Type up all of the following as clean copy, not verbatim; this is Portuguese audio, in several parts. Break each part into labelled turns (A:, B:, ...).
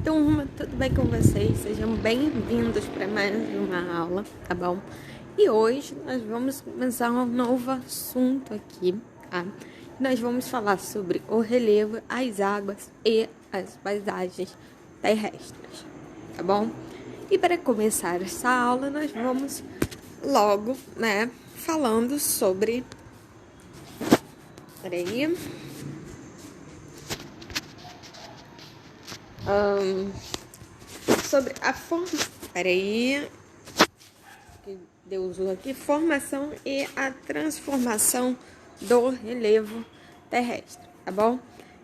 A: turma, tudo bem com vocês? Sejam bem-vindos para mais uma aula, tá bom? E hoje nós vamos começar um novo assunto aqui, tá? Nós vamos falar sobre o relevo, as águas e as paisagens terrestres, tá bom? E para começar essa aula, nós vamos logo, falando sobre... sobre a formação e a transformação do relevo terrestre, tá bom?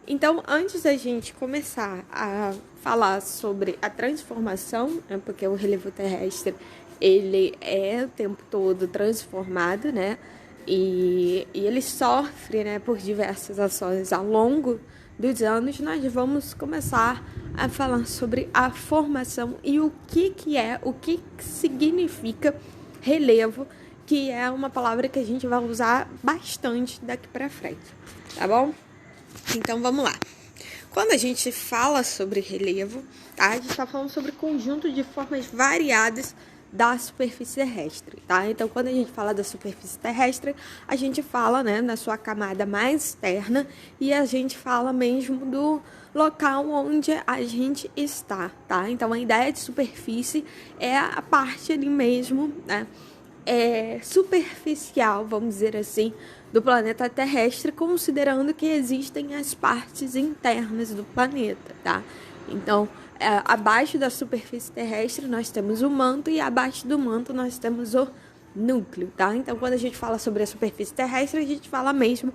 A: Então, antes da gente começar a falar sobre a transformação, porque o relevo terrestre, ele é o tempo todo transformado, né? E ele sofre, né, por diversas ações ao longo dos anos. Nós vamos começar a falar sobre a formação e o que significa relevo, que é uma palavra que a gente vai usar bastante daqui para frente, tá bom? Então vamos lá. Quando a gente fala sobre relevo, tá? A gente está falando sobre conjunto de formas variadas da superfície terrestre, tá? Então, quando a gente fala da superfície terrestre, a gente fala, né, na sua camada mais externa e a gente fala mesmo do local onde a gente está, tá? Então, a ideia de superfície é a parte ali mesmo, né, superficial, vamos dizer assim, do planeta terrestre, considerando que existem as partes internas do planeta, tá? Então, abaixo da superfície terrestre nós temos o manto e abaixo do manto nós temos o núcleo, tá? Então, quando a gente fala sobre a superfície terrestre, a gente fala mesmo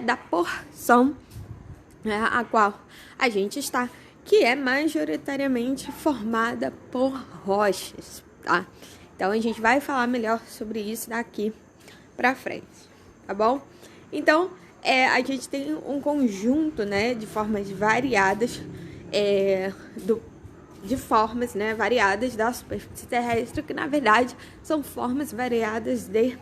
A: da porção, né, a qual a gente está, que é majoritariamente formada por rochas, tá? Então, a gente vai falar melhor sobre isso daqui pra frente, tá bom? Então, a gente tem um conjunto, né, de formas variadas, de formas, né, variadas da superfície terrestre, que na verdade são formas variadas de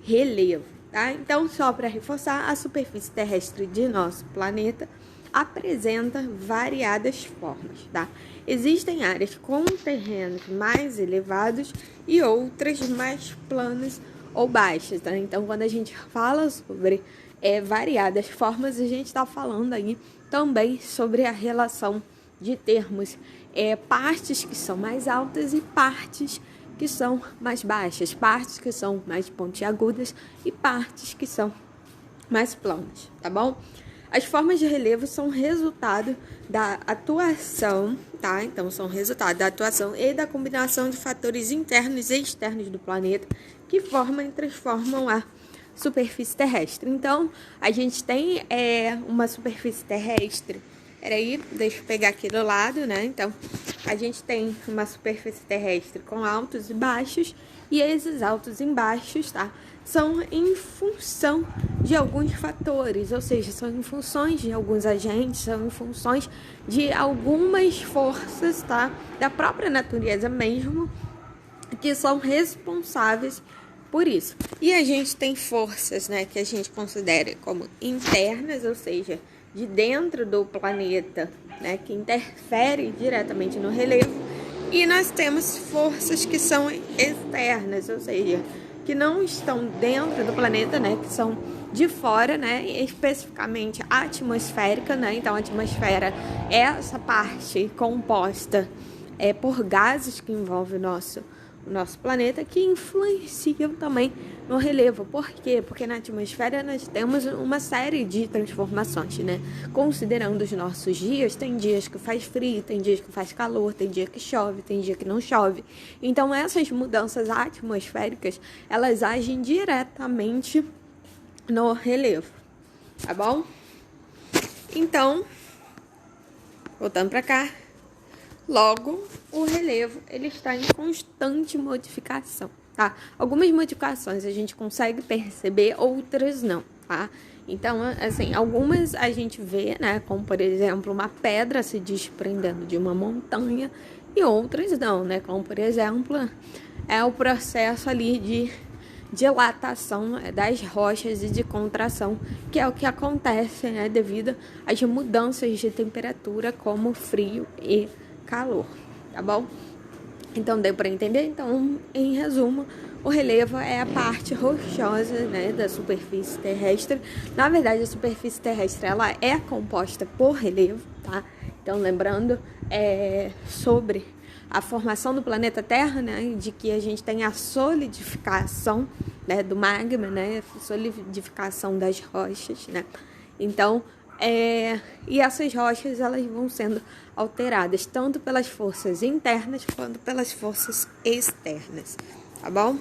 A: relevo, tá? Então, só para reforçar, a superfície terrestre de nosso planeta apresenta variadas formas, tá? Existem áreas com terrenos mais elevados e outras mais planas ou baixas, tá? Então, quando a gente fala sobre variadas formas, a gente está falando aí também sobre a relação de termos partes que são mais altas e partes que são mais baixas, partes que são mais pontiagudas e partes que são mais planas, tá bom? As formas de relevo são resultado da atuação, tá? Então, são resultado da atuação e da combinação de fatores internos e externos do planeta que formam e transformam a superfície terrestre. Então, a gente tem uma superfície terrestre. Peraí, deixa eu pegar aqui do lado, né? Então, a gente tem uma superfície terrestre com altos e baixos, e esses altos e baixos, tá, são em função de alguns fatores, ou seja, são em funções de alguns agentes, são em funções de algumas forças, tá, da própria natureza mesmo, que são responsáveis por isso. E a gente tem forças, né, que a gente considera como internas, ou seja, de dentro do planeta, né, que interferem diretamente no relevo, e nós temos forças que são externas, ou seja, que não estão dentro do planeta, né, que são de fora, né, especificamente atmosférica, né. Então, a atmosfera é essa parte composta por gases que envolvem o nosso planeta, que influenciam também no relevo. Por quê? Porque na atmosfera nós temos uma série de transformações, né? Considerando os nossos dias, tem dias que faz frio, tem dias que faz calor, tem dia que chove, tem dia que não chove. Então, essas mudanças atmosféricas, elas agem diretamente no relevo, tá bom? Então, voltando para cá, logo, o relevo, ele está em constante modificação, tá? Algumas modificações a gente consegue perceber, outras não, tá? Então, assim, algumas a gente vê, né? Como, por exemplo, uma pedra se desprendendo de uma montanha, e outras não, né? Como, por exemplo, o processo ali dilatação das rochas e de contração, que é o que acontece, né, devido às mudanças de temperatura, como frio e calor, tá bom? Então, deu para entender? Então, em resumo, o relevo é a parte rochosa, né, da superfície terrestre. Na verdade, a superfície terrestre ela é composta por relevo, tá? Então, lembrando sobre a formação do planeta Terra, né, de que a gente tem a solidificação, né, do magma, né, solidificação das rochas, né. Então, e essas rochas elas vão sendo alteradas tanto pelas forças internas quanto pelas forças externas, tá bom?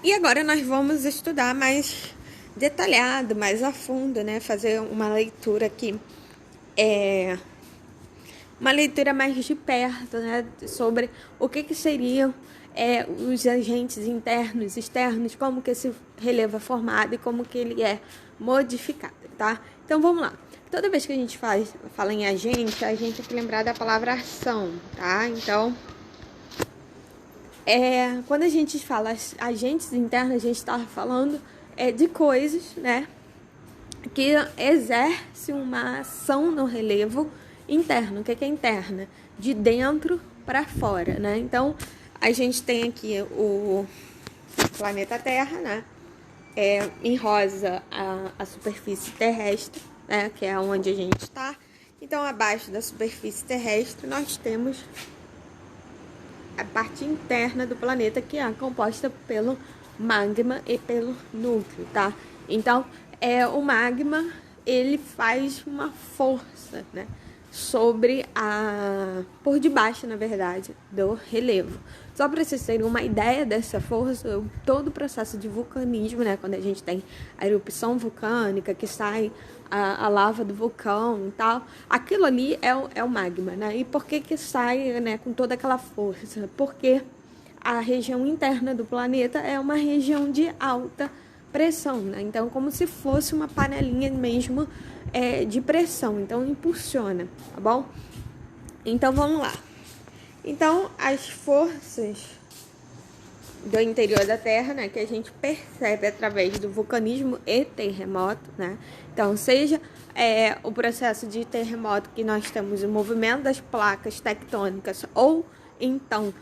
A: E agora nós vamos estudar mais detalhado, mais a fundo, né, fazer uma leitura aqui, uma leitura mais de perto, né, sobre o que seriam os agentes internos, externos, como que esse relevo é formado e como que ele é modificado, tá? Então vamos lá. Toda vez que a gente fala em agente, a gente tem que lembrar da palavra ação, tá? Então, quando a gente fala agentes internos, a gente está falando de coisas, né, que exercem uma ação no relevo interno. O que é interna? De dentro para fora, né? Então, a gente tem aqui o planeta Terra, né? Em rosa a superfície terrestre, né? Que é onde a gente está. Então, abaixo da superfície terrestre, nós temos a parte interna do planeta, que é composta pelo magma e pelo núcleo, tá? Então, o magma, ele faz uma força, né, sobre por debaixo, na verdade, do relevo. Só para vocês terem uma ideia dessa força, todo o processo de vulcanismo, né, quando a gente tem a erupção vulcânica, que sai a lava do vulcão e tal, aquilo ali é o magma, né? E por que sai, né, com toda aquela força? Porque a região interna do planeta é uma região de alta pressão, né? Então, como se fosse uma panelinha mesmo de pressão. Então, impulsiona, tá bom? Então, vamos lá. Então, as forças do interior da Terra, né, que a gente percebe através do vulcanismo e terremoto, né? Então, seja o processo de terremoto que nós temos o movimento das placas tectônicas, ou então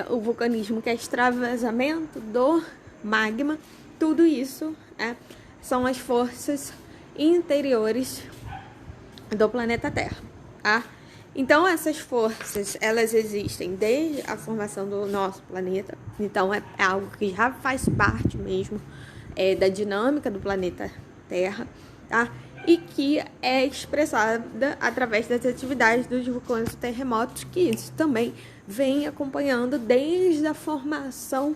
A: o vulcanismo, que é extravasamento do magma, tudo isso são as forças interiores do planeta Terra, tá? Então, essas forças, elas existem desde a formação do nosso planeta. Então, é algo que já faz parte mesmo da dinâmica do planeta Terra, tá? E que é expressada através das atividades dos vulcões e terremotos, que isso também vem acompanhando desde a formação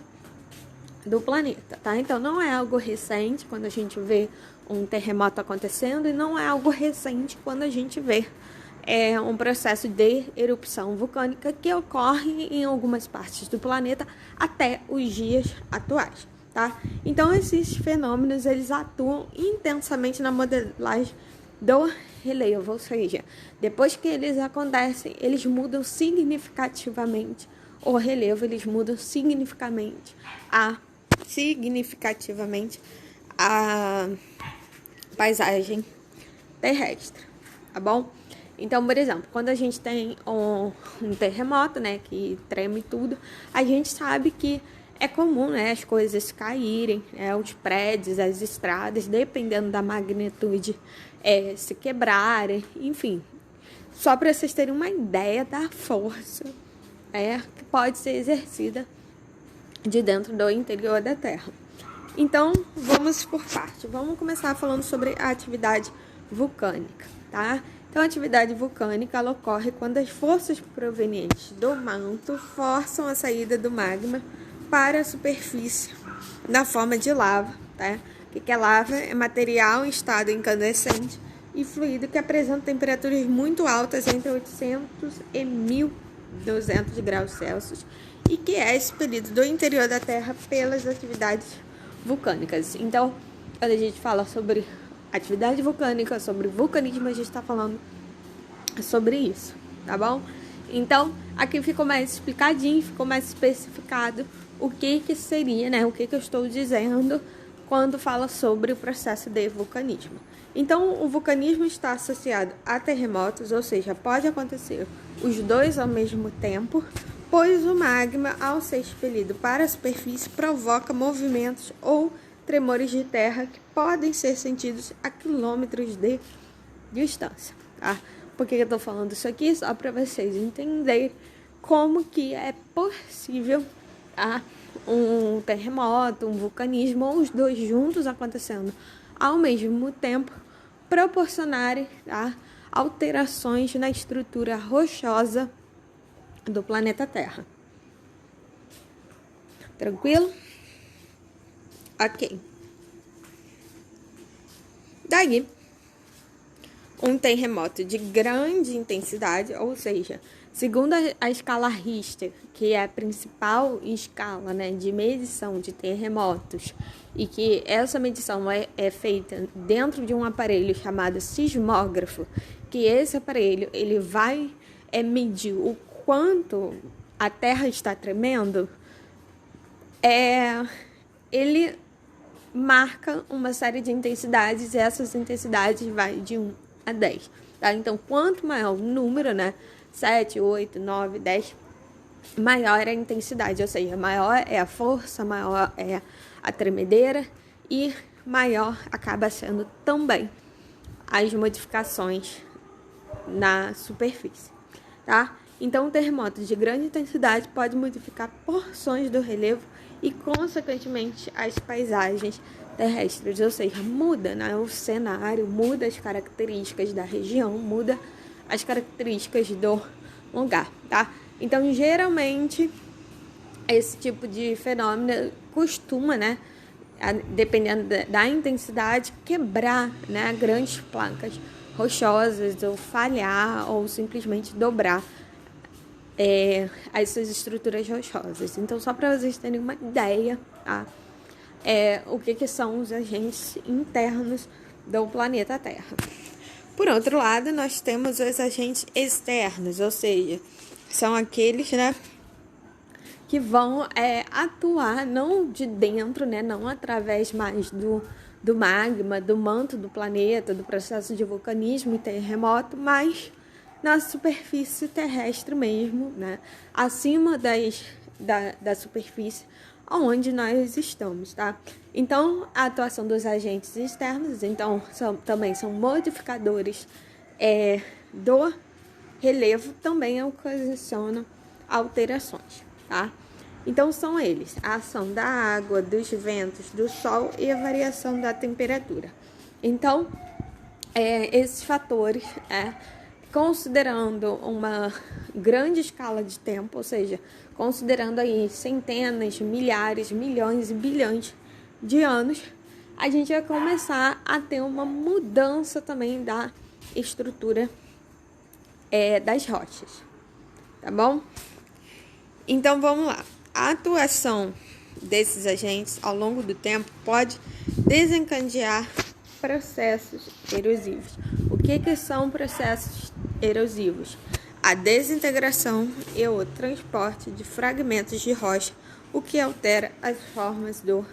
A: do planeta, tá? Então, não é algo recente quando a gente vê um terremoto acontecendo, e não é algo recente quando a gente vê um processo de erupção vulcânica que ocorre em algumas partes do planeta até os dias atuais, tá? Então, esses fenômenos, eles atuam intensamente na modelagem do relevo, ou seja, depois que eles acontecem, eles mudam significativamente o relevo, eles mudam significativamente a paisagem terrestre, tá bom? Então, por exemplo, quando a gente tem um terremoto, né, que treme tudo, a gente sabe que é comum, né, as coisas caírem, né, os prédios, as estradas, dependendo da magnitude, se quebrarem, enfim. Só para vocês terem uma ideia da força que pode ser exercida de dentro do interior da Terra. Então, vamos por parte. Vamos começar falando sobre a atividade vulcânica, tá? Então, a atividade vulcânica ela ocorre quando as forças provenientes do manto forçam a saída do magma para a superfície na forma de lava, tá? O que é lava? É material em estado incandescente e fluido que apresenta temperaturas muito altas, entre 800 e 1200 graus Celsius, e que é expelido do interior da Terra pelas atividades vulcânicas. Então, quando a gente fala sobre atividade vulcânica, sobre vulcanismo, a gente está falando sobre isso, tá bom? Então, aqui ficou mais explicadinho, ficou mais especificado o que seria, né? O que eu estou dizendo quando fala sobre o processo de vulcanismo. Então, o vulcanismo está associado a terremotos, ou seja, pode acontecer os dois ao mesmo tempo, pois o magma, ao ser expelido para a superfície, provoca movimentos ou tremores de terra que podem ser sentidos a quilômetros de distância, tá? Por que eu tô falando isso aqui? Só para vocês entenderem como que é possível, tá? Um terremoto, um vulcanismo, ou os dois juntos acontecendo ao mesmo tempo, proporcionarem, tá, alterações na estrutura rochosa do planeta Terra. Tranquilo? Ok. Daí, um terremoto de grande intensidade, ou seja, segundo a escala Richter, que é a principal escala, né, de medição de terremotos, e que essa medição é feita dentro de um aparelho chamado sismógrafo, que esse aparelho ele vai medir o quanto a Terra está tremendo, ele marca uma série de intensidades, e essas intensidades vai de 1 a 10. Tá? Então, quanto maior o número, né? 7, 8, 9, 10, maior é a intensidade, ou seja, maior é a força, maior é a tremedeira e maior acaba sendo também as modificações na superfície, tá? Então, um terremoto de grande intensidade pode modificar porções do relevo e, consequentemente, as paisagens terrestres, ou seja, muda, né, o cenário, muda as características da região, muda as características do lugar, tá? Então, geralmente, esse tipo de fenômeno costuma, né, dependendo da intensidade, quebrar, né, grandes placas rochosas, ou falhar, ou simplesmente dobrar essas estruturas rochosas. Então, só para vocês terem uma ideia, tá? O que são os agentes internos do planeta Terra. Por outro lado, nós temos os agentes externos, ou seja, são aqueles, né, que vão atuar não de dentro, né, não através mais do magma, do manto do planeta, do processo de vulcanismo e terremoto, mas na superfície terrestre mesmo, né, acima da superfície onde nós estamos, tá? Então, a atuação dos agentes externos, então, também são modificadores do relevo, também ocasionam alterações, tá? Então, são eles: a ação da água, dos ventos, do sol e a variação da temperatura. Então, esses fatores, considerando uma grande escala de tempo, ou seja, considerando aí centenas, milhares, milhões e bilhões de anos, a gente vai começar a ter uma mudança também da estrutura das rochas, tá bom? Então, vamos lá. A atuação desses agentes ao longo do tempo pode desencadear processos erosivos. O que são processos erosivos? A desintegração e o transporte de fragmentos de rocha, o que altera as formas do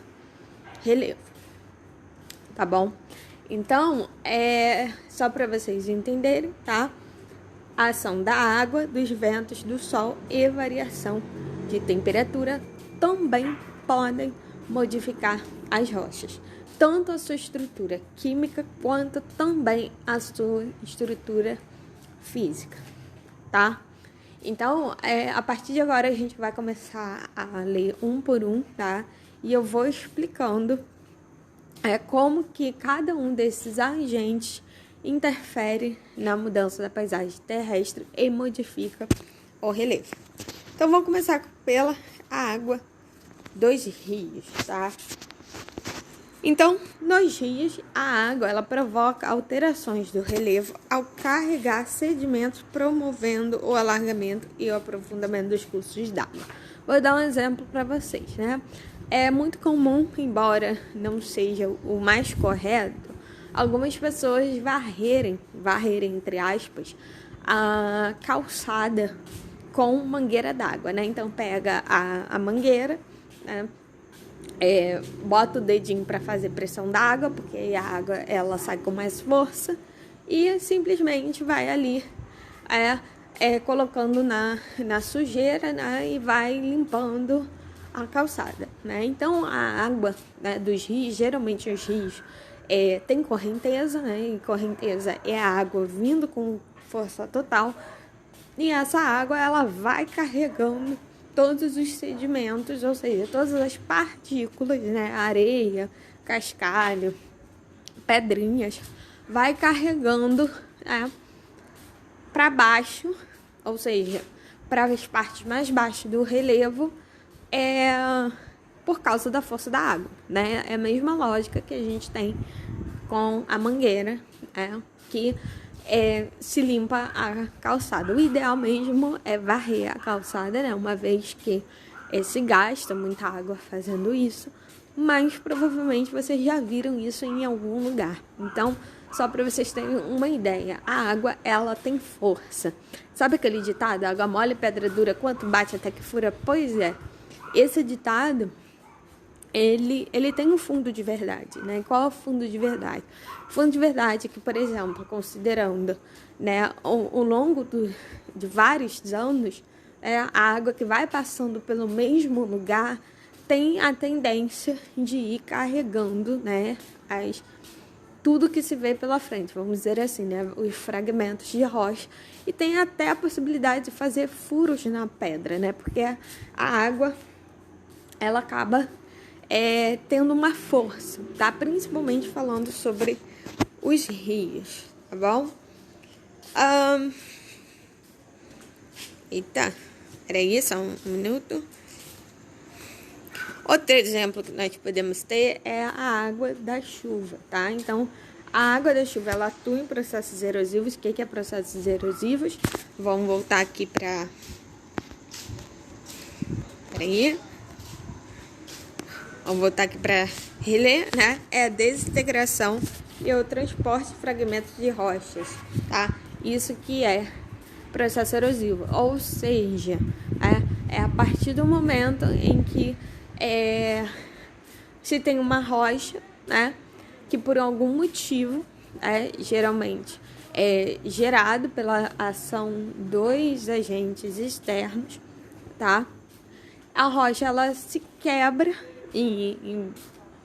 A: relevo. Tá bom? Então, só para vocês entenderem, tá? A ação da água, dos ventos, do sol e variação de temperatura também podem modificar as rochas, tanto a sua estrutura química quanto também a sua estrutura física, tá? Então, a partir de agora a gente vai começar a ler um por um, tá? E eu vou explicando como que cada um desses agentes interfere na mudança da paisagem terrestre e modifica o relevo. Então, vamos começar pela água dos rios, tá? Então, nos rios, a água ela provoca alterações do relevo ao carregar sedimentos, promovendo o alargamento e o aprofundamento dos cursos d'água. Vou dar um exemplo para vocês, né? É muito comum, embora não seja o mais correto, algumas pessoas varrerem entre aspas, a calçada com mangueira d'água, né? Então pega a mangueira, né? Bota o dedinho para fazer pressão d'água, porque aí a água ela sai com mais força e simplesmente vai ali colocando na sujeira, né? E vai limpando a calçada, né? Então a água, né, dos rios, geralmente os rios tem correnteza, né? E correnteza é a água vindo com força total. E essa água, ela vai carregando todos os sedimentos, ou seja, todas as partículas, né? Areia, cascalho, pedrinhas, vai carregando, né, para baixo, ou seja, para as partes mais baixas do relevo, por causa da força da água, né? É a mesma lógica que a gente tem com a mangueira, que se limpa a calçada. O ideal mesmo é varrer a calçada, né? Uma vez que se gasta muita água fazendo isso, mas provavelmente vocês já viram isso em algum lugar. Então, só para vocês terem uma ideia, a água, ela tem força. Sabe aquele ditado, água mole, pedra dura, quanto bate até que fura? Pois é, esse ditado, ele tem um fundo de verdade, né? Qual é o fundo de verdade? O fundo de verdade é que, por exemplo, considerando, né, ao longo de vários anos, a água que vai passando pelo mesmo lugar tem a tendência de ir carregando, né, tudo que se vê pela frente, vamos dizer assim, né, os fragmentos de rocha, e tem até a possibilidade de fazer furos na pedra, né, porque a água, ela acaba tendo uma força, tá? Principalmente falando sobre os rios, tá bom? Eita, peraí, só um minuto. Outro exemplo que nós podemos ter é a água da chuva, tá? Então, a água da chuva, ela atua em processos erosivos. O que é processos erosivos? Vamos voltar aqui para... Peraí. Vamos voltar aqui para reler, né? É a desintegração e o transporte de fragmentos de rochas, tá? Isso que é processo erosivo. Ou seja, é a partir do momento em que se tem uma rocha, né? Que por algum motivo, geralmente é gerado pela ação dos agentes externos, tá? A rocha, ela se quebra em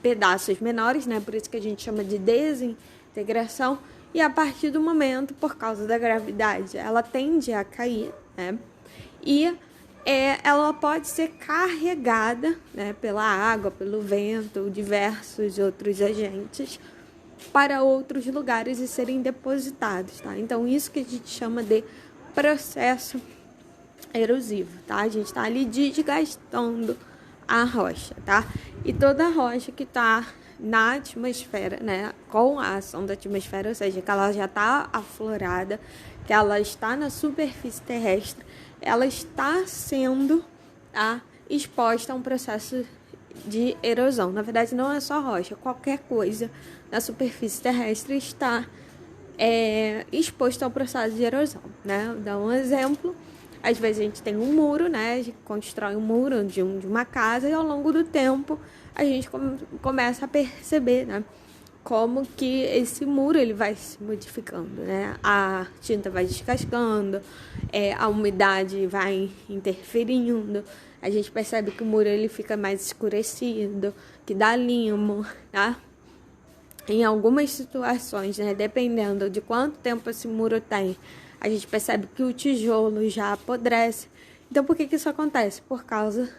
A: pedaços menores, né? Por isso que a gente chama de desintegração. E a partir do momento, por causa da gravidade, ela tende a cair, né? E ela pode ser carregada, né, pela água, pelo vento, diversos outros agentes, para outros lugares e serem depositados, tá? Então, isso que a gente chama de processo erosivo, tá? A gente está ali desgastando a rocha, tá? E toda rocha que está na atmosfera, né, com a ação da atmosfera, ou seja, que ela já está aflorada, que ela está na superfície terrestre, ela está sendo exposta a um processo de erosão. Na verdade, não é só rocha, qualquer coisa na superfície terrestre está exposto ao processo de erosão, né? Vou dar um exemplo. Às vezes a gente tem um muro, né? A gente constrói um muro de uma casa e ao longo do tempo a gente começa a perceber, né, como que esse muro ele vai se modificando, né? A tinta vai descascando, a umidade vai interferindo, a gente percebe que o muro ele fica mais escurecido, que dá limo, tá? Em algumas situações, né, dependendo de quanto tempo esse muro tem, a gente percebe que o tijolo já apodrece. Então, por que isso acontece? Por causa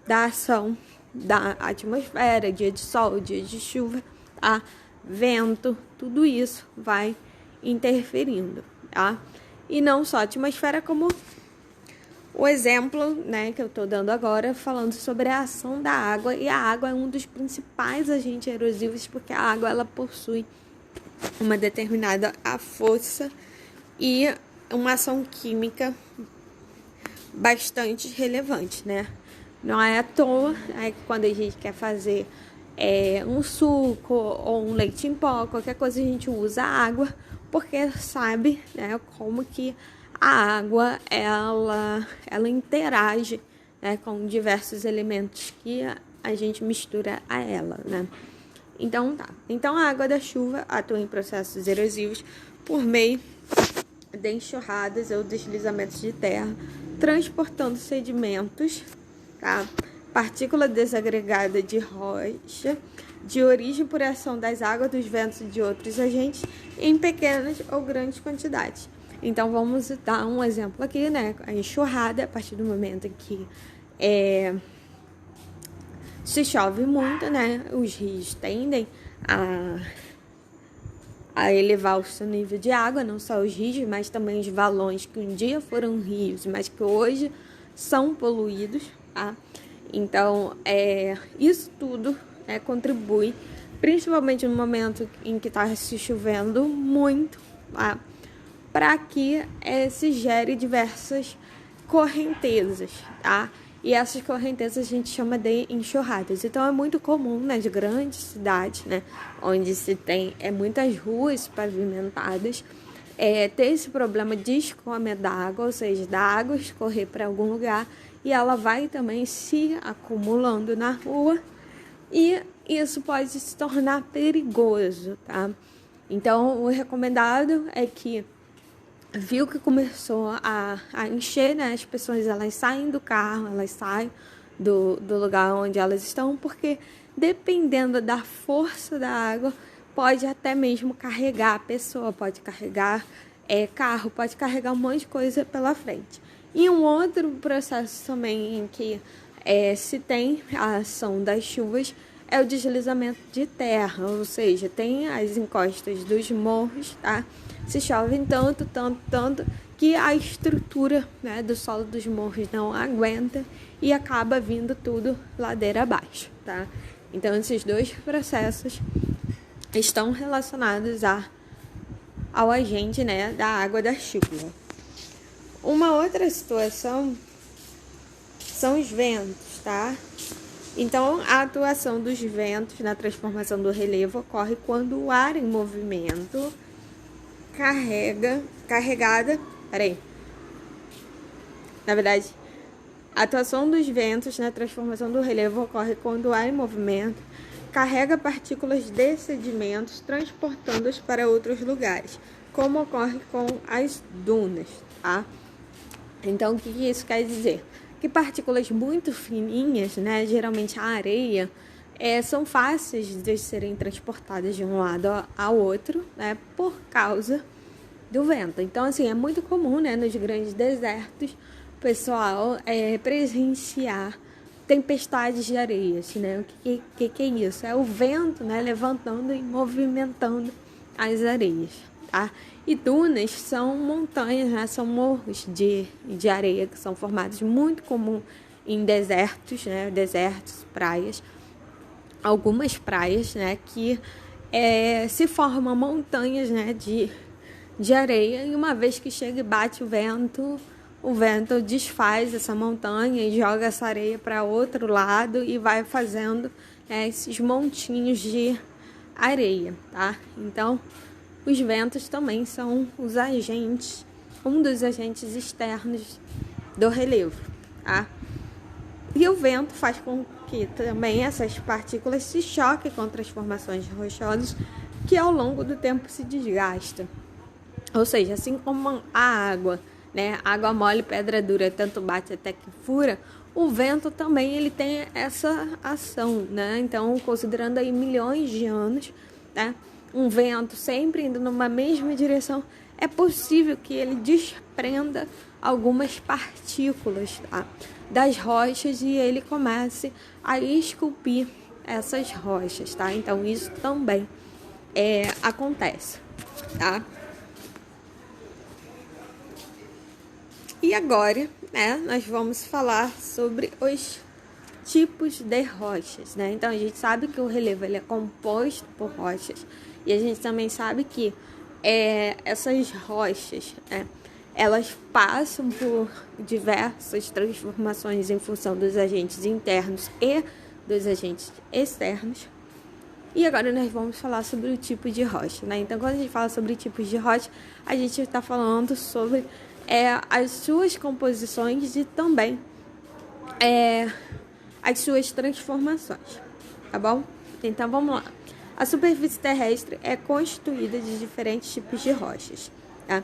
A: da ação da atmosfera, dia de sol, dia de chuva, tá? Vento, tudo isso vai interferindo, tá? E não só a atmosfera, como o exemplo, né, que eu tô dando agora, falando sobre a ação da água. E a água é um dos principais agentes erosivos, porque a água ela possui uma determinada força e uma ação química bastante relevante, né? Não é à toa que quando a gente quer fazer um suco ou um leite em pó, qualquer coisa, a gente usa água, porque sabe, né, como que a água ela interage, né, com diversos elementos que a gente mistura a ela, né? Então tá. Então a água da chuva atua em processos erosivos por meio de enxurradas ou deslizamentos de terra, transportando sedimentos, tá? Partícula desagregada de rocha, de origem por ação das águas, dos ventos e de outros agentes, em pequenas ou grandes quantidades. Então, vamos dar um exemplo aqui, né? A enxurrada, a partir do momento em que se chove muito, né? Os rios tendem a elevar o seu nível de água, não só os rios, mas também os valões que um dia foram rios, mas que hoje são poluídos, tá? Então, isso tudo contribui, principalmente no momento em que está se chovendo muito, tá? Para que se gere diversas correntezas, tá? E essas correntezas a gente chama de enxurradas. Então é muito comum nas grandes cidades, né, onde se tem muitas ruas pavimentadas, ter esse problema de escoamento da água, ou seja, da água escorrer para algum lugar e ela vai também se acumulando na rua e isso pode se tornar perigoso, tá? Então o recomendado é que viu que começou a encher, né? As pessoas elas saem do carro, elas saem do lugar onde elas estão, porque dependendo da força da água, pode até mesmo carregar a pessoa, pode carregar carro, pode carregar um monte de coisa pela frente. E um outro processo também em que se tem a ação das chuvas é o deslizamento de terra, ou seja, tem as encostas dos morros, tá? Se chove tanto que a estrutura, né, do solo dos morros não aguenta e acaba vindo tudo ladeira abaixo, tá? Então, esses dois processos estão relacionados ao agente, né, da água da chuva. Uma outra situação são os ventos, tá? Então, a atuação dos ventos na transformação do relevo ocorre quando o ar em movimento a atuação dos ventos na transformação do relevo ocorre quando o ar em movimento carrega partículas de sedimentos, transportando-os para outros lugares, como ocorre com as dunas, tá? Então, o que isso quer dizer? Que partículas muito fininhas, né, geralmente a areia, são fáceis de serem transportadas de um lado ao outro, né, por causa do vento. Então, assim, é muito comum, né, nos grandes desertos, o pessoal presenciar tempestades de areias, né? O que é isso? É o vento, né, levantando e movimentando as areias, tá? E dunas são montanhas, né, são morros de areia que são formados muito comum em desertos, né, desertos, praias. Algumas praias, né, que se formam montanhas, né, de areia, e uma vez que chega e bate o vento desfaz essa montanha e joga essa areia para outro lado e vai fazendo esses montinhos de areia, tá? Então, os ventos também são os agentes, um dos agentes externos do relevo, tá? E o vento faz com que também essas partículas se choquem contra as formações rochosas que ao longo do tempo se desgastam. Ou seja, assim como a água, né, água mole, pedra dura, tanto bate até que fura, o vento também ele tem essa ação, né? Então, considerando aí milhões de anos, né, um vento sempre indo numa mesma direção, é possível que ele desprenda algumas partículas, tá, das rochas e ele comece a esculpir essas rochas, tá? Então, isso também acontece, tá? E agora, né, nós vamos falar sobre os tipos de rochas, né? Então, a gente sabe que o relevo ele é composto por rochas e a gente também sabe que essas rochas, né, elas passam por diversas transformações em função dos agentes internos e dos agentes externos. E agora nós vamos falar sobre o tipo de rocha, né? Então, quando a gente fala sobre tipos de rocha, a gente está falando sobre as suas composições e também as suas transformações, tá bom? Então, vamos lá. A superfície terrestre é constituída de diferentes tipos de rochas, tá?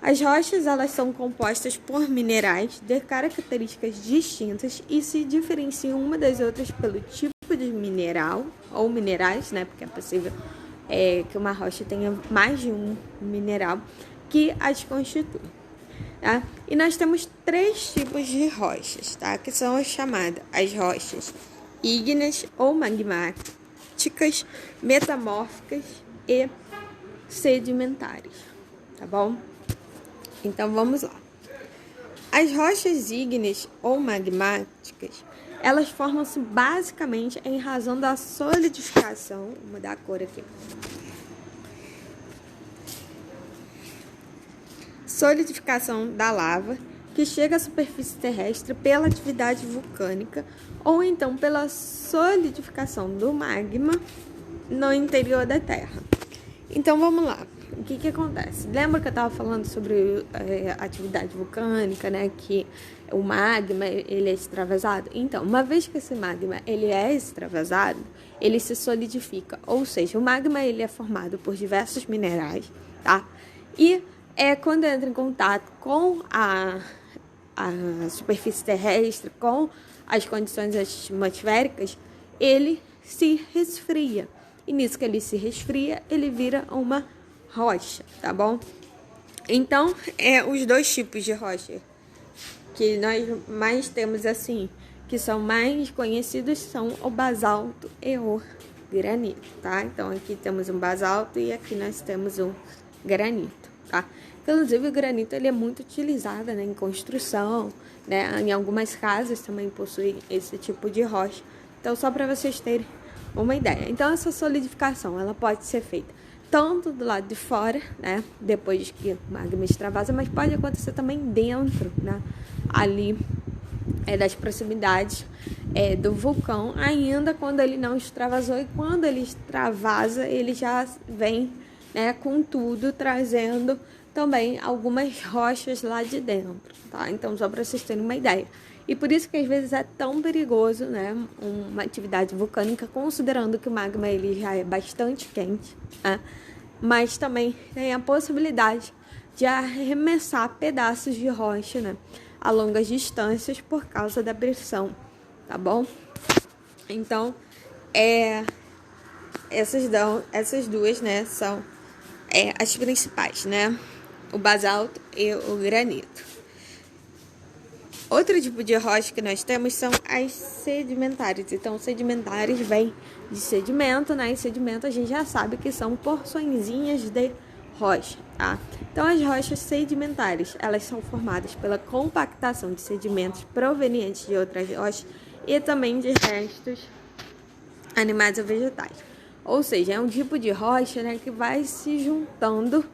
A: As rochas, elas são compostas por minerais de características distintas e se diferenciam uma das outras pelo tipo de mineral ou minerais, né? Porque é possível que uma rocha tenha mais de um mineral que as constitui, tá? E nós temos 3 tipos de rochas, tá? Que são as chamadas as rochas ígneas ou magmáticas, metamórficas e sedimentares, tá bom? Então, vamos lá. As rochas ígneas ou magmáticas, elas formam-se basicamente em razão da solidificação, vou mudar a cor aqui, solidificação da lava, que chega à superfície terrestre pela atividade vulcânica ou então pela solidificação do magma no interior da Terra. Então, vamos lá. O que acontece? Lembra que eu estava falando sobre atividade vulcânica, né? Que o magma, ele é extravasado? Então, uma vez que esse magma, ele é extravasado, ele se solidifica. Ou seja, o magma, ele é formado por diversos minerais, tá? E quando entra em contato com a superfície terrestre, com as condições atmosféricas, ele se resfria. E nisso que ele se resfria, ele vira uma rocha, tá bom? Então, os 2 tipos de rocha que nós mais temos assim, que são mais conhecidos, são o basalto e o granito, tá? Então, aqui temos um basalto e aqui nós temos um granito, tá? Inclusive, o granito ele é muito utilizado, né, em construção, né? Em algumas casas também possuem esse tipo de rocha. Então, só para vocês terem uma ideia. Então, essa solidificação, ela pode ser feita tanto do lado de fora, né, depois que o magma extravasa, mas pode acontecer também dentro, né, ali das proximidades do vulcão, ainda quando ele não extravasou. E quando ele extravasa, ele já vem, né, com tudo, trazendo também algumas rochas lá de dentro, tá? Então, só para vocês terem uma ideia. E por isso que às vezes é tão perigoso, né, uma atividade vulcânica, considerando que o magma ele já é bastante quente, né? Mas também tem a possibilidade de arremessar pedaços de rocha, né, a longas distâncias por causa da pressão, tá bom? Então, essas duas, né, são as principais, né, o basalto e o granito. Outro tipo de rocha que nós temos são as sedimentares. Então, sedimentares vem de sedimento, né? E sedimento a gente já sabe que são porçõezinhas de rocha, tá? Então, as rochas sedimentares, elas são formadas pela compactação de sedimentos provenientes de outras rochas e também de restos animais ou vegetais. Ou seja, é um tipo de rocha, né, que vai se juntando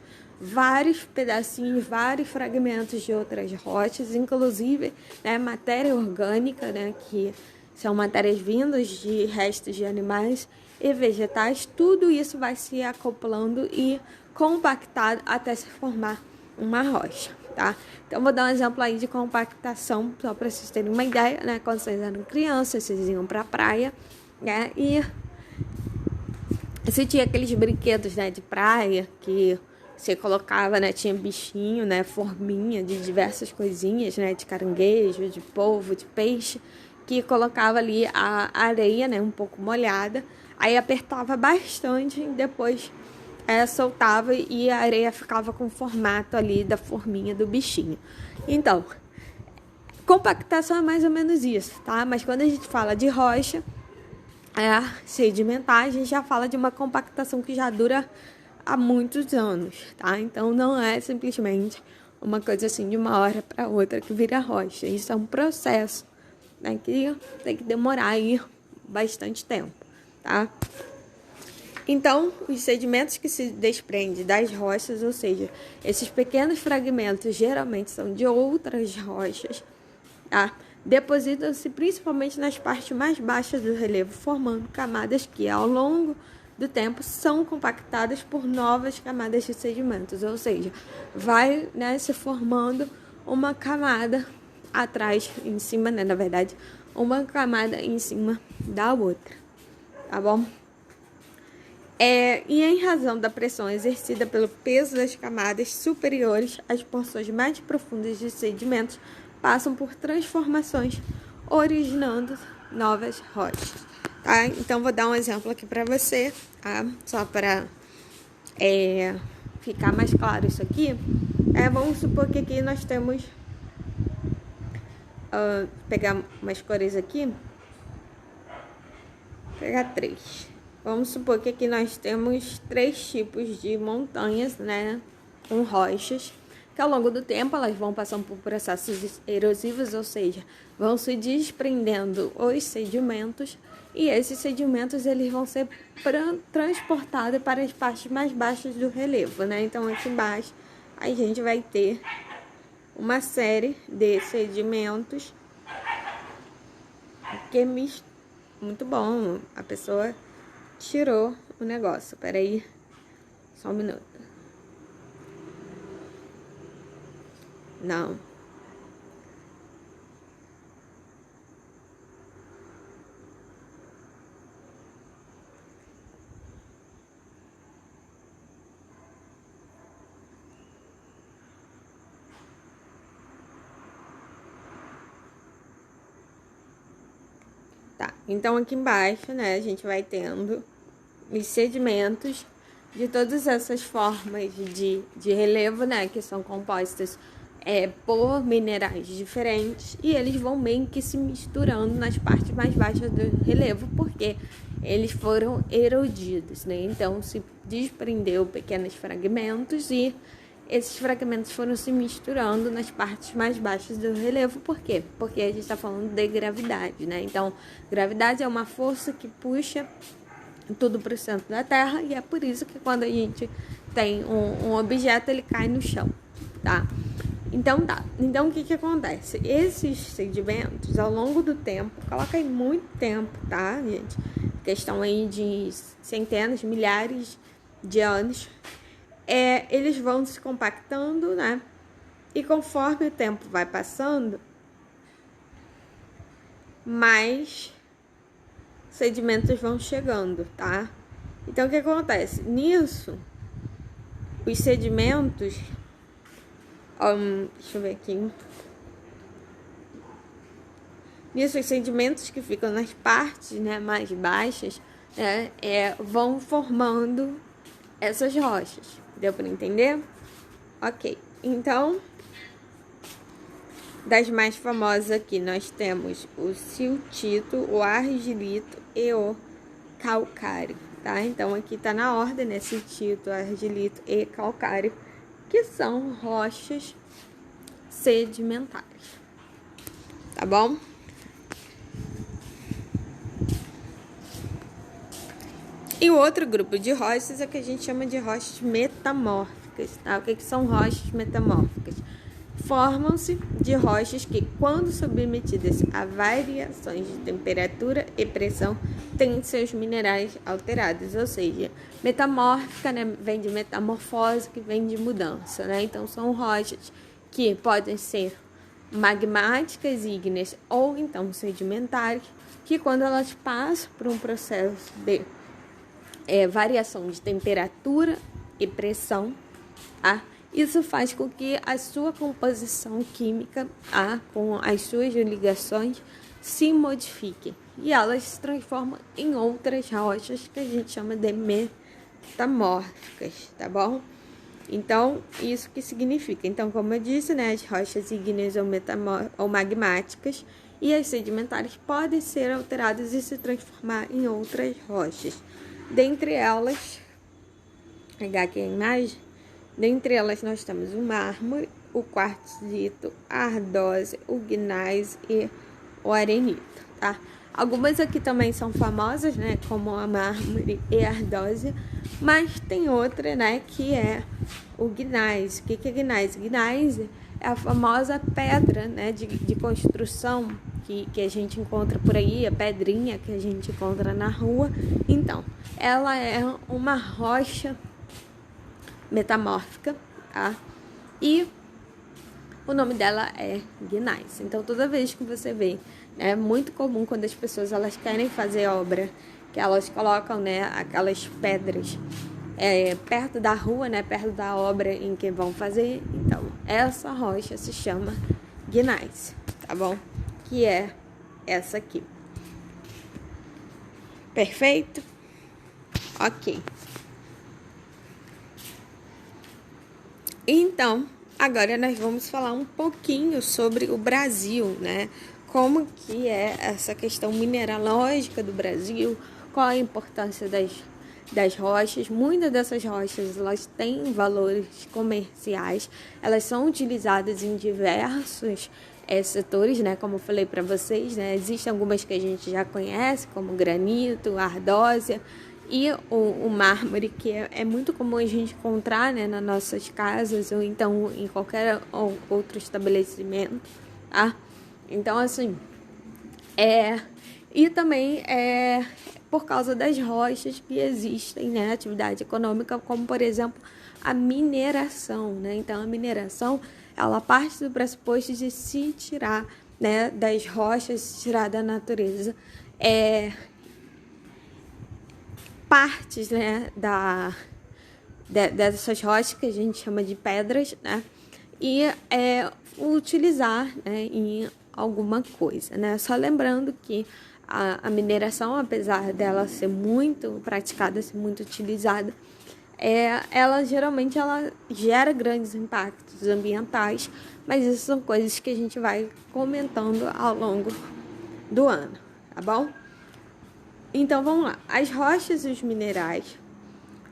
A: vários pedacinhos, vários fragmentos de outras rochas, inclusive, né, matéria orgânica, né, que são matérias vindas de restos de animais e vegetais. Tudo isso vai se acoplando e compactado até se formar uma rocha, tá? Então, vou dar um exemplo aí de compactação, só para vocês terem uma ideia, né? Quando vocês eram crianças, vocês iam para a praia, né? E você tinha aqueles brinquedos, né, de praia que você colocava, né, tinha bichinho, né, forminha de diversas coisinhas, né, de caranguejo, de polvo, de peixe, que colocava ali a areia, né, um pouco molhada, aí apertava bastante e depois soltava e a areia ficava com o formato ali da forminha do bichinho. Então, compactação é mais ou menos isso, tá? Mas quando a gente fala de rocha sedimentar, a gente já fala de uma compactação que já dura há muitos anos, tá? Então, não é simplesmente uma coisa assim de uma hora para outra que vira rocha. Isso é um processo, né, que tem que demorar aí bastante tempo, tá? Então, os sedimentos que se desprendem das rochas, ou seja, esses pequenos fragmentos geralmente são de outras rochas, tá? depositam-se principalmente nas partes mais baixas do relevo, formando camadas que, ao longo do tempo, são compactadas por novas camadas de sedimentos, ou seja, vai, né, se formando uma camada atrás, em cima, né, na verdade, uma camada em cima da outra, tá bom? E em razão da pressão exercida pelo peso das camadas superiores, as porções mais profundas de sedimentos passam por transformações, originando novas rochas, tá? Então, vou dar um exemplo aqui para você, tá? Só para ficar mais claro isso aqui. Vamos supor que aqui nós temos... pegar umas cores aqui. Vou pegar 3. Vamos supor que aqui nós temos 3 tipos de montanhas, né? Com rochas, que ao longo do tempo elas vão passando por processos erosivos, ou seja, vão se desprendendo os sedimentos, e esses sedimentos eles vão ser transportados para as partes mais baixas do relevo, né? Então aqui embaixo a gente vai ter uma série de sedimentos que muito bom, a pessoa tirou o negócio. Peraí, só um minuto. Não. Tá, então aqui embaixo, né, a gente vai tendo os sedimentos de todas essas formas de relevo, né, que são compostas por minerais diferentes, e eles vão meio que se misturando nas partes mais baixas do relevo, porque eles foram erodidos, né? Então se desprendeu pequenos fragmentos e esses fragmentos foram se misturando nas partes mais baixas do relevo. Por quê? Porque a gente está falando de gravidade, né? Então, gravidade é uma força que puxa tudo para o centro da Terra, e é por isso que quando a gente tem um objeto, ele cai no chão, tá? Então, o que acontece? Esses sedimentos, ao longo do tempo, coloca aí muito tempo, tá, gente? Questão aí de centenas, milhares de anos, eles vão se compactando, né? E conforme o tempo vai passando, mais sedimentos vão chegando, tá? Então, o que acontece? Nisso, os sedimentos... deixa eu ver aqui. Nisso, os sedimentos que ficam nas partes, né, mais baixas, né, vão formando essas rochas. Deu para entender? Ok. Então, das mais famosas aqui, nós temos o siltito, o argilito e o calcário, tá? Então, aqui tá na ordem, né? Siltito, argilito e calcário, que são rochas sedimentares, tá bom? E o outro grupo de rochas é que a gente chama de rochas metamórficas, tá? O que são rochas metamórficas? Formam-se de rochas que, quando submetidas a variações de temperatura e pressão, têm seus minerais alterados, ou seja, metamórfica, né, vem de metamorfose, que vem de mudança, né? Então, são rochas que podem ser magmáticas, ígneas ou então sedimentares, que quando elas passam por um processo de variação de temperatura e pressão, tá? Isso faz com que a sua composição química, com as suas ligações, se modifiquem. E elas se transformam em outras rochas que a gente chama de metamórficas, tá bom? Então, isso que significa. Então, como eu disse, né, as rochas ígneas ou magmáticas e as sedimentares podem ser alteradas e se transformar em outras rochas. Dentre elas, vou pegar aqui a imagem. Dentre elas, nós temos o mármore, o quartzito, a ardósia, o gneiss e o arenito, tá? Algumas aqui também são famosas, né? Como a mármore e a ardósia, mas tem outra, né? Que é o gneiss. O que é gneiss? Gneiss é a famosa pedra, né, de construção que a gente encontra por aí, a pedrinha que a gente encontra na rua. Então, ela é uma rocha metamórfica, tá? E o nome dela é gneiss. Então, toda vez que você vê, é muito comum quando as pessoas elas querem fazer obra, que elas colocam, né, aquelas pedras perto da rua, né, perto da obra em que vão fazer. Então, essa rocha se chama gneiss, tá bom? Que é essa aqui. Perfeito? Ok. Então, agora nós vamos falar um pouquinho sobre o Brasil, né? Como que é essa questão mineralógica do Brasil, qual a importância das rochas. Muitas dessas rochas, elas têm valores comerciais, elas são utilizadas em diversos setores, né? Como eu falei para vocês, né? Existem algumas que a gente já conhece, como granito, ardósia e o mármore, que é muito comum a gente encontrar, né, nas nossas casas ou então em qualquer outro estabelecimento, tá? Então, assim, e também por causa das rochas que existem, né, atividade econômica, como, por exemplo, a mineração, né? Então, a mineração, ela parte do pressuposto de se tirar, né, das rochas, se tirar da natureza, partes, né, dessas rochas que a gente chama de pedras, né, e utilizar, né, em alguma coisa, né. Só lembrando que a mineração, apesar dela ser muito praticada, ser muito utilizada, ela geralmente gera grandes impactos ambientais, mas isso são coisas que a gente vai comentando ao longo do ano, tá bom? Então, vamos lá. As rochas e os minerais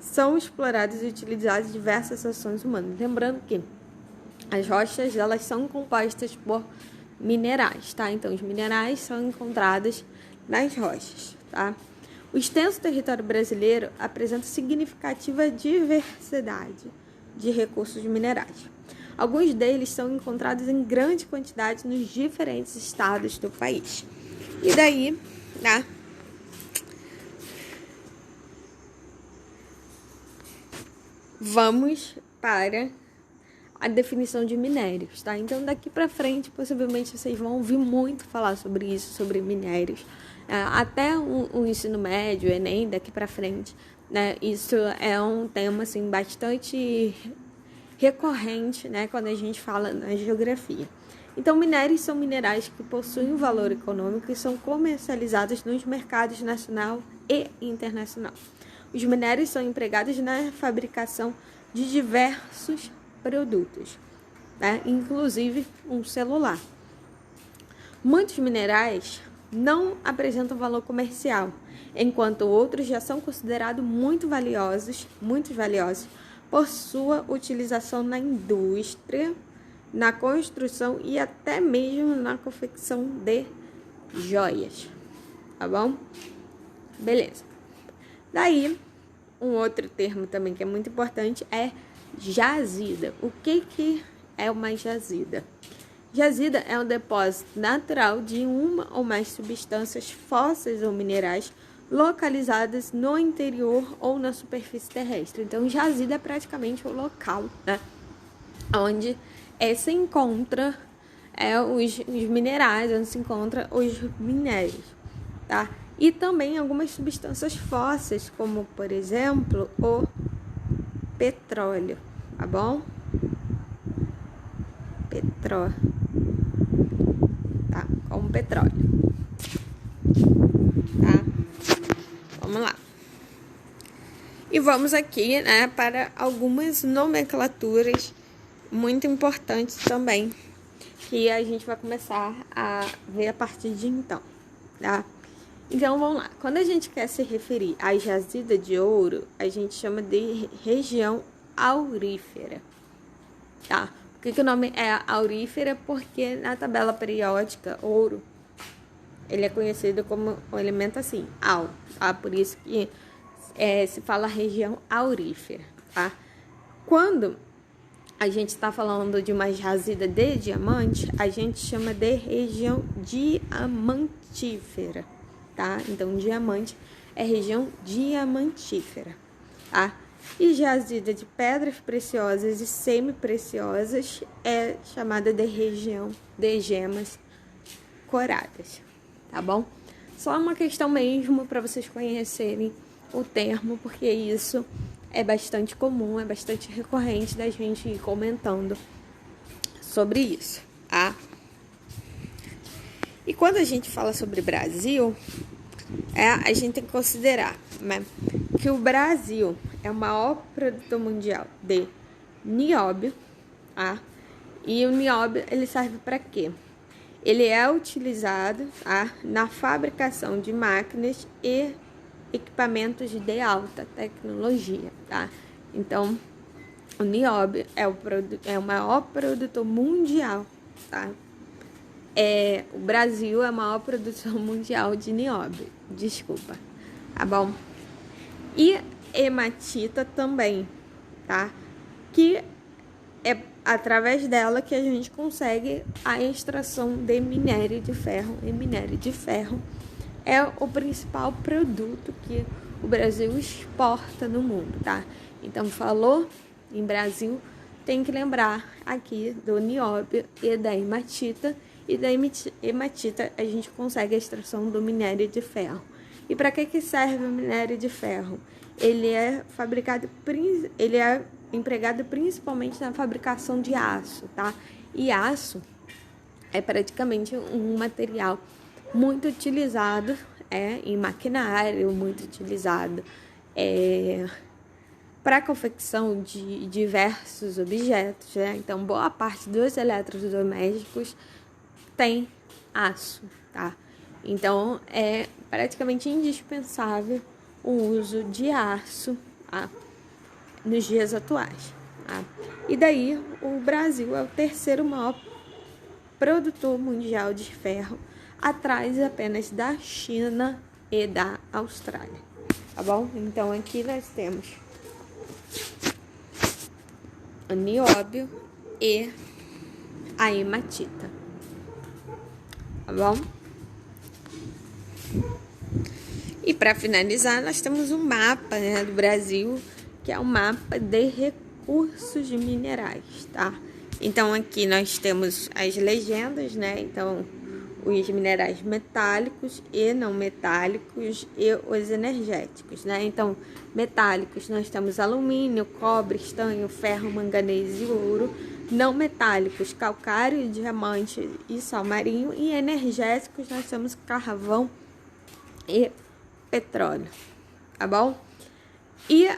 A: são explorados e utilizados em diversas ações humanas. Lembrando que as rochas, elas são compostas por minerais, tá? Então, os minerais são encontrados nas rochas, tá? O extenso território brasileiro apresenta significativa diversidade de recursos minerais. Alguns deles são encontrados em grande quantidade nos diferentes estados do país. E daí, né? Vamos para a definição de minérios, tá? Então, daqui para frente, possivelmente, vocês vão ouvir muito falar sobre isso, sobre minérios. Até o ensino médio, Enem, daqui para frente, né? Isso é um tema, assim, bastante recorrente, né? Quando a gente fala na geografia. Então, minérios são minerais que possuem um valor econômico e são comercializados nos mercados nacional e internacional. Os minérios são empregados na fabricação de diversos produtos, né? Inclusive um celular. Muitos minerais não apresentam valor comercial, enquanto outros já são considerados muito valiosos por sua utilização na indústria, na construção e até mesmo na confecção de joias, tá bom? Beleza. Daí, um outro termo também que é muito importante é jazida. O que é uma jazida? Jazida é um depósito natural de uma ou mais substâncias fósseis ou minerais localizadas no interior ou na superfície terrestre. Então, jazida é praticamente o local, né, onde se encontra os minerais, onde se encontra os minérios, tá? E também algumas substâncias fósseis, como, por exemplo, o petróleo, tá bom? Tá? Como petróleo, tá? Vamos lá. E vamos aqui, né, para algumas nomenclaturas muito importantes também, que a gente vai começar a ver a partir de então, tá? Então, vamos lá. Quando a gente quer se referir à jazida de ouro, a gente chama de região aurífera, tá? Por que o nome é aurífera? Porque na tabela periódica, ouro, ele é conhecido como um elemento assim, au, tá? Por isso que se fala região aurífera, tá? Quando a gente está falando de uma jazida de diamante, a gente chama de região diamantífera, tá? Então, diamante é região diamantífera, tá? E jazida de pedras preciosas e semi-preciosas é chamada de região de gemas coradas, tá bom? Só uma questão mesmo para vocês conhecerem o termo, porque isso é bastante comum, é bastante recorrente da gente ir comentando sobre isso, tá? E quando a gente fala sobre Brasil, a gente tem que considerar, né, que o Brasil é o maior produtor mundial de nióbio, tá? E o nióbio, ele serve para quê? Ele é utilizado, tá, na fabricação de máquinas e equipamentos de alta tecnologia, tá? Então, o nióbio é o maior produtor mundial, tá? O Brasil é a maior produção mundial de nióbio, desculpa, tá bom? E hematita também, tá? Que é através dela que a gente consegue a extração de minério de ferro. E minério de ferro é o principal produto que o Brasil exporta no mundo, tá? Então, falou em Brasil, tem que lembrar aqui do nióbio e da hematita. E da hematita a gente consegue a extração do minério de ferro. E para que serve o minério de ferro? Ele é empregado principalmente na fabricação de aço, tá? E aço é praticamente um material muito utilizado em maquinário, muito utilizado para a confecção de diversos objetos, né? Então, boa parte dos eletrodomésticos tem aço, tá? Então, é praticamente indispensável o uso de aço, tá, nos dias atuais, tá? E daí, o Brasil é o terceiro maior produtor mundial de ferro, atrás apenas da China e da Austrália, tá bom? Então, aqui nós temos o nióbio e a hematita, tá bom? E para finalizar, nós temos um mapa, né, do Brasil, que é o mapa de recursos minerais, tá? Então, aqui nós temos as legendas, né? Então, os minerais metálicos e não metálicos e os energéticos, né? Então, metálicos nós temos alumínio, cobre, estanho, ferro, manganês e ouro. Não metálicos, calcário, diamante e sal marinho. E energéticos nós temos carvão e petróleo, tá bom? E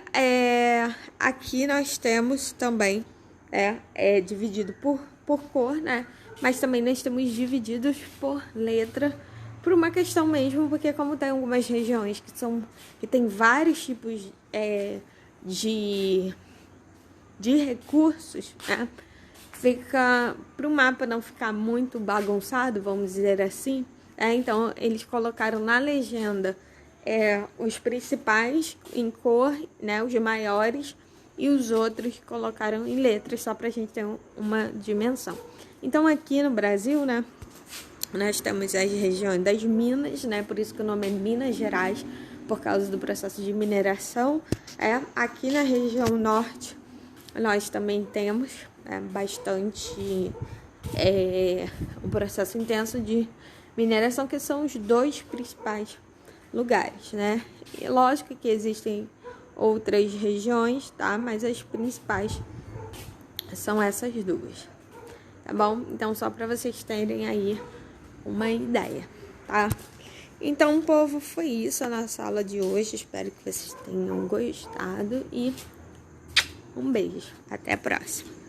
A: aqui nós temos também, dividido por cor, né? Mas também nós temos divididos por letra, por uma questão mesmo, porque como tem algumas regiões que tem vários tipos de recursos, né? Fica, para o mapa não ficar muito bagunçado, vamos dizer assim, então eles colocaram na legenda os principais em cor, né, os maiores, e os outros colocaram em letras, só para a gente ter uma dimensão. Então, aqui no Brasil, né, nós temos as regiões das minas, né, por isso que o nome é Minas Gerais, por causa do processo de mineração. Aqui na região norte, nós também temos bastante um processo intenso de mineração, que são os dois principais lugares, né? E lógico que existem outras regiões, tá? Mas as principais são essas duas, tá bom? Então, só para vocês terem aí uma ideia, tá? Então, povo, foi isso a nossa aula de hoje. Espero que vocês tenham gostado e um beijo. Até a próxima.